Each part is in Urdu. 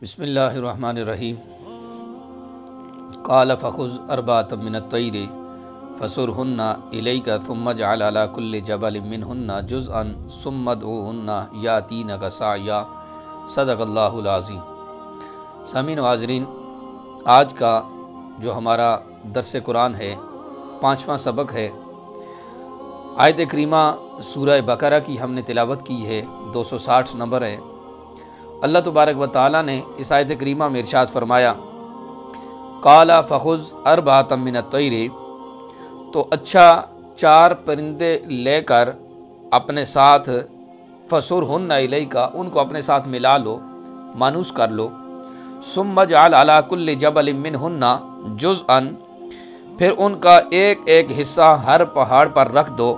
بسم اللہ الرحمن الرحیم۔ قال فخذ اربعۃ من الطیر فصرهن الیک ثم اجعل علی کل جبل منهن جزءا ثم ادعوهن یاتینک سعیا۔ صدق اللہ العظیم۔ سامعین و حاضرین، آج کا جو ہمارا درس قرآن ہے 5واں سبق ہے۔ آیت کریمہ سورہ بقرہ کی ہم نے تلاوت کی ہے، 260 نمبر ہے۔ اللہ تبارک و تعالیٰ نے اس آیت کریمہ میں ارشاد فرمایا، قال فخذ اربعۃ من الطیر، تو اچھا 4 پرندے لے کر اپنے ساتھ، فصرهن الیک، ان کو اپنے ساتھ ملا لو، مانوس کر لو، ثم اجعل علی کل جبل منہن جزءا، پھر ان کا ایک ایک حصہ ہر پہاڑ پر رکھ دو،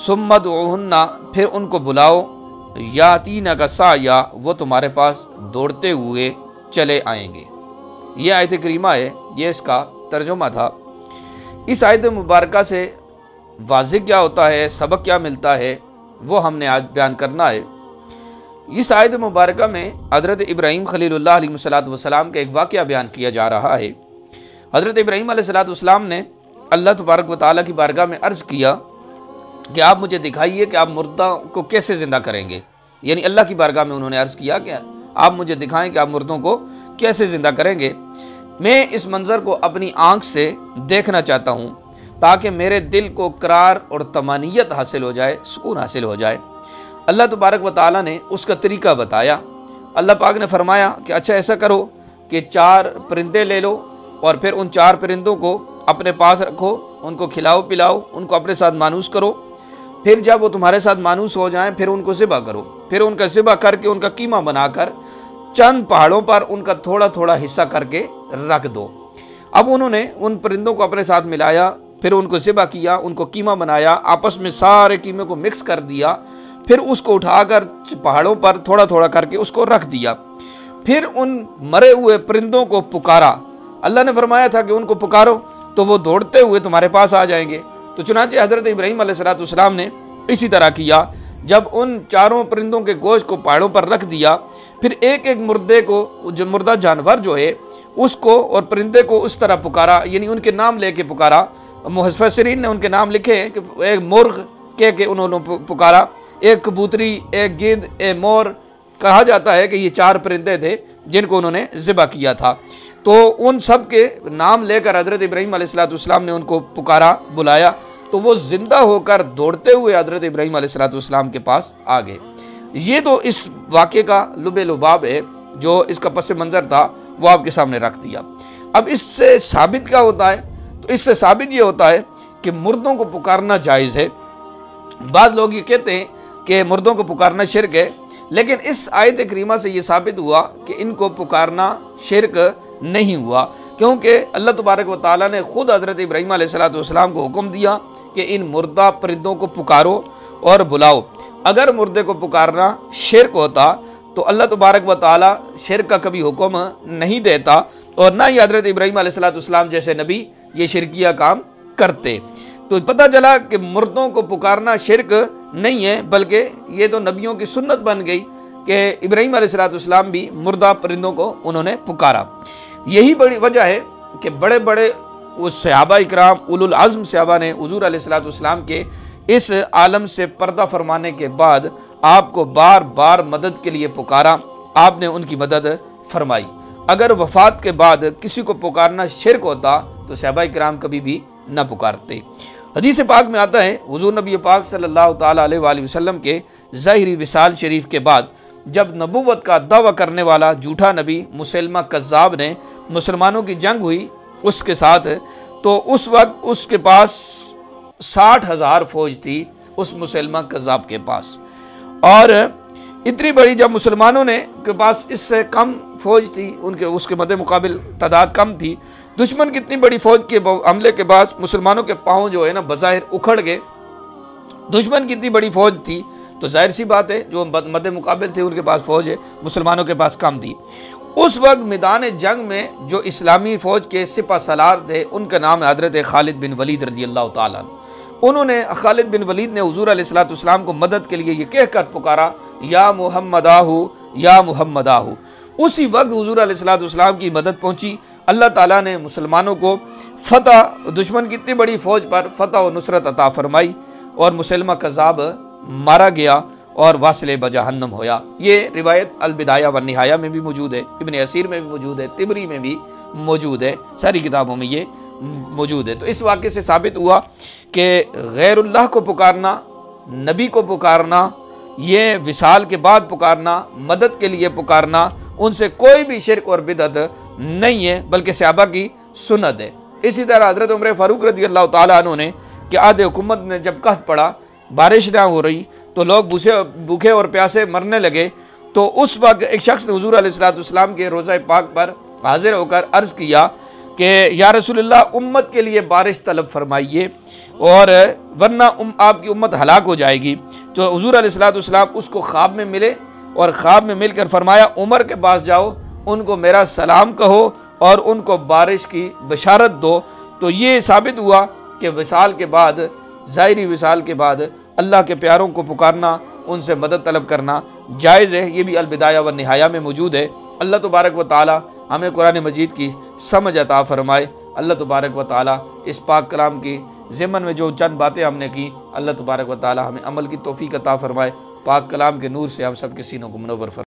ثم ادعوهن، پھر ان کو بلاؤ، یاتینک سعیا، وہ تمہارے پاس دوڑتے ہوئے چلے آئیں گے۔ یہ آیت کریمہ ہے، یہ اس کا ترجمہ تھا۔ اس آیت مبارکہ سے واضح کیا ہوتا ہے، سبق کیا ملتا ہے، وہ ہم نے آج بیان کرنا ہے۔ اس آیت مبارکہ میں حضرت ابراہیم خلیل اللہ علیہ السلام کا ایک واقعہ بیان کیا جا رہا ہے۔ حضرت ابراہیم علیہ السلام نے اللہ تبارک و تعالیٰ کی بارگاہ میں عرض کیا کہ آپ مجھے دکھائیے کہ آپ مردہ کو کیسے زندہ کریں گے۔ یعنی اللہ کی بارگاہ میں انہوں نے عرض کیا کہ آپ مجھے دکھائیں کہ آپ مردوں کو کیسے زندہ کریں گے۔ میں اس منظر کو اپنی آنکھ سے دیکھنا چاہتا ہوں تاکہ میرے دل کو قرار اور طمانینت حاصل ہو جائے، سکون حاصل ہو جائے۔ اللہ تبارک و تعالیٰ نے اس کا طریقہ بتایا۔ اللہ پاک نے فرمایا کہ اچھا ایسا کرو کہ 4 پرندے لے لو اور پھر ان 4 پرندوں کو اپنے پاس رکھو، ان کو کھلاؤ پلاؤ، ان کو اپنے ساتھ مانوس کرو، پھر جب وہ تمہارے ساتھ مانوس ہو جائیں پھر ان کو ذبح کرو، پھر ان کا ذبح کر کے ان کا قیمہ بنا کر چند پہاڑوں پر ان کا تھوڑا تھوڑا حصہ کر کے رکھ دو۔ اب انہوں نے ان پرندوں کو اپنے ساتھ ملایا، پھر ان کو ذبح کیا، ان کو قیمہ بنایا، آپس میں سارے قیمے کو مکس کر دیا، پھر اس کو اٹھا کر پہاڑوں پر تھوڑا تھوڑا کر کے اس کو رکھ دیا، پھر ان مرے ہوئے پرندوں کو پکارا۔ اللہ نے فرمایا تھا کہ ان کو پکارو تو وہ دوڑتے ہوئے تمہارے پاس آ جائیں گے۔ تو چنانچہ حضرت ابراہیم علیہ السلام نے اسی طرح کیا۔ جب ان 4 پرندوں کے گوشت کو پہاڑوں پر رکھ دیا، پھر ایک ایک مردے کو، جو مردہ جانور جو ہے اس کو اور پرندے کو اس طرح پکارا، یعنی ان کے نام لے کے پکارا۔ مفسرین نے ان کے نام لکھے ہیں کہ ایک مرغ کہہ کے انہوں نے پکارا، ایک کبوتری، ایک گیدڑ، ایک مور۔ کہا جاتا ہے کہ یہ 4 پرندے تھے جن کو انہوں نے ذبح کیا تھا۔ تو ان سب کے نام لے کر حضرت ابراہیم علیہ السلام نے ان کو پکارا، بلایا، تو وہ زندہ ہو کر دوڑتے ہوئے حضرت ابراہیم علیہ السلام کے پاس آ گئے۔ یہ تو اس واقعے کا لب لباب ہے، جو اس کا پس منظر تھا وہ آپ کے سامنے رکھ دیا۔ اب اس سے ثابت کیا ہوتا ہے؟ تو اس سے ثابت یہ ہوتا ہے کہ مردوں کو پکارنا جائز ہے۔ بعض لوگ یہ کہتے ہیں کہ مردوں کو پکارنا شرک ہے، لیکن اس آیت کریمہ سے یہ ثابت ہوا کہ ان کو پکارنا شرک نہیں ہوا، کیونکہ اللہ تبارک و تعالیٰ نے خود حضرت ابراہیم علیہ السلام کو حکم دیا کہ ان مردہ پرندوں کو پکارو اور بلاؤ۔ اگر مردے کو پکارنا شرک ہوتا تو اللہ تبارک و تعالیٰ شرک کا کبھی حکم نہیں دیتا، اور نہ ہی حضرت ابراہیم علیہ السلام جیسے نبی یہ شرکیہ کام کرتے۔ تو پتہ چلا کہ مردوں کو پکارنا شرک نہیں ہے، بلکہ یہ تو نبیوں کی سنت بن گئی کہ ابراہیم علیہ السلام بھی مردہ پرندوں کو انہوں نے پکارا۔ یہی بڑی وجہ ہے کہ بڑے بڑے اس صحابہ اکرام، اولو العزم صحابہ نے حضور علیہ السلام کے اس عالم سے پردہ فرمانے کے بعد آپ کو بار بار مدد کے لیے پکارا، آپ نے ان کی مدد فرمائی۔ اگر وفات کے بعد کسی کو پکارنا شرک ہوتا تو صحابہ اکرام کبھی بھی نہ پکارتے۔ حدیث پاک میں آتا ہے، حضور نبی پاک صلی اللہ تعالیٰ علیہ وآلہ وسلم کے ظاہری وصال شریف کے بعد جب نبوت کا دعویٰ کرنے والا جھوٹا نبی مسلمہ کذاب نے مسلمانوں کی جنگ ہوئی اس کے ساتھ، تو اس وقت اس کے پاس 60,000 فوج تھی، اس مسلمہ کذاب کے پاس، اور اتنی بڑی جب مسلمانوں نے کے پاس اس سے کم فوج تھی، اس کے مد مقابل تعداد کم تھی، دشمن کی اتنی بڑی فوج کے حملے کے بعد مسلمانوں کے پاؤں جو ہے نا بظاہر اکھڑ گئے۔ دشمن کی اتنی بڑی فوج تھی تو ظاہر سی بات ہے جو مد مقابل تھے ان کے پاس فوج ہے، مسلمانوں کے پاس کم تھی۔ اس وقت میدان جنگ میں جو اسلامی فوج کے سپہ سالار تھے ان کا نام حضرت خالد بن ولید رضی اللہ تعالیٰ عنہ۔ انہوں نے خالد بن ولید نے حضور علیہ السلام کو مدد کے لیے یہ کہہ کر پکارا، یا محمد یا محمد آہو۔ اسی وقت حضور علیہ الصلوۃ والسلام کی مدد پہنچی، اللہ تعالیٰ نے مسلمانوں کو فتح، دشمن کی اتنی بڑی فوج پر فتح و نصرت عطا فرمائی، اور مسلمہ کذاب مارا گیا اور واصل بجہنم ہویا۔ یہ روایت البدایہ والنہایہ میں بھی موجود ہے، ابن اسیر میں بھی موجود ہے، طبری میں بھی موجود ہے، ساری کتابوں میں یہ موجود ہے۔ تو اس واقعے سے ثابت ہوا کہ غیر اللہ کو پکارنا، نبی کو پکارنا، یہ وصال کے بعد پکارنا، مدد کے لیے پکارنا، ان سے کوئی بھی شرک اور بدعت نہیں ہے، بلکہ صحابہ کی سنت ہے۔ اسی طرح حضرت عمر فاروق رضی اللہ تعالیٰ عنہ نے کہ عہد حکومت نے جب قحط پڑا، بارش نہ ہو رہی تو لوگ بھوکے اور پیاسے مرنے لگے، تو اس وقت ایک شخص نے حضور علیہ الصلوۃ والسلام کے روضہ پاک پر حاضر ہو کر عرض کیا کہ یا رسول اللہ، امت کے لیے بارش طلب فرمائیے، اور ورنہ آپ کی امت ہلاک ہو جائے گی۔ تو حضور علیہ الصلوۃ والسلام اس کو خواب میں ملے، اور خواب میں مل کر فرمایا عمر کے پاس جاؤ، ان کو میرا سلام کہو اور ان کو بارش کی بشارت دو۔ تو یہ ثابت ہوا کہ وصال کے بعد، ظاہری وصال کے بعد اللہ کے پیاروں کو پکارنا، ان سے مدد طلب کرنا جائز ہے۔ یہ بھی البدایہ والنہایہ میں موجود ہے۔ اللہ تبارک و تعالی ہمیں قرآن مجید کی سمجھ عطا فرمائے۔ اللہ تبارک و تعالی اس پاک کلام کی ضمن میں جو چند باتیں ہم نے کی، اللہ تبارک و تعالی ہمیں عمل کی توفیق عطا فرمائے۔ پاک کلام کے نور سے ہم سب کے سینوں کو منور فرمائے۔